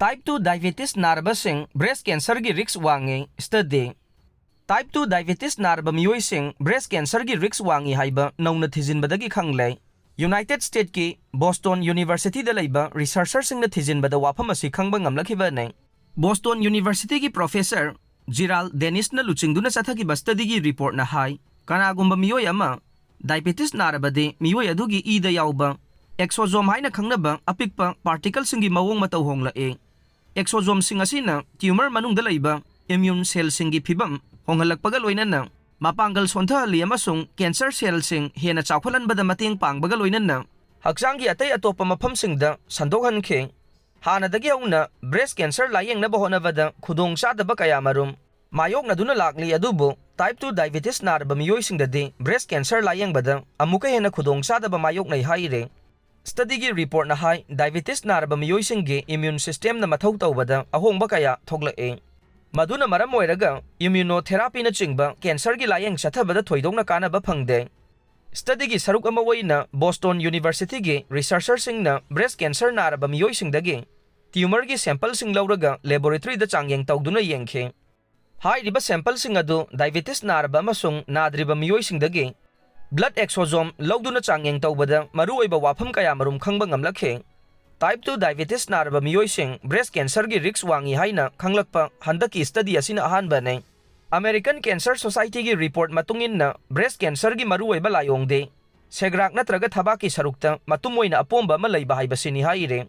Type 2 diabetes narabasing breast cancer gi risk wange study. Type 2 diabetes naraba miyoising breast cancer gi risk wange haiba nauna thijinbadagi khanglei. United States ki Boston University da leiba researchers sing na thijinbada wafam asi khangba ngamlakhiba nei. Boston University ki professor Gerald Dennis na luchingduna sathagi study gi report na hai kanagumba miyoy ama diabetes narabade miyoy adugi ida yauba exosome haina khangnaba apikpa particles singi mawong matau honglae. Exosome sing asina tumor manungda leiba immune cell singi phibam honghalakpaga loinana mapanggal sontha amasung cancer cell sing hena chawkhalanbada mateng pangbaga loinana hakchanggi atai atopa mafam singda sandokhankhe hanadagi hauna breast cancer layengna honabada khudong chadaba kaya marum mayokna duna lakli adubu type 2 diabetes narba miyoi singdadi breast cancer layengbada amuka hena khudong chadaba mayoknai haire. Study gi report na hai diabetes naraba miyoi singgi immune system na mathau tawbada ahongba kaya thoklae. Maduna maram oiraga immunotherapy na chingba cancer gi layeng chathabada thoidongna kanaba phangde. Study gi saruk ama waina Boston University gi researcher singna breast cancer naraba miyoi singdagi tumor gi sample sing lauraga laboratory da changyeng tawduna yengkhe. Hai riba sample sing adu diabetes naraba amasung nadriba miyoi singdagi blood exosome lawduna changyeng tawbada maruoiba wafam kaya marum khangba ngamlakhe. Type 2 diabetes naraba miyoi sing breast cancer gi risk wangi haina khanglakpa handaki study asina ahanba nei. American Cancer Society gi report matungin na breast cancer gi maruoiba layongde segrak natraga thabaki sarukta matumoina apomba ma leiba haibasini haire.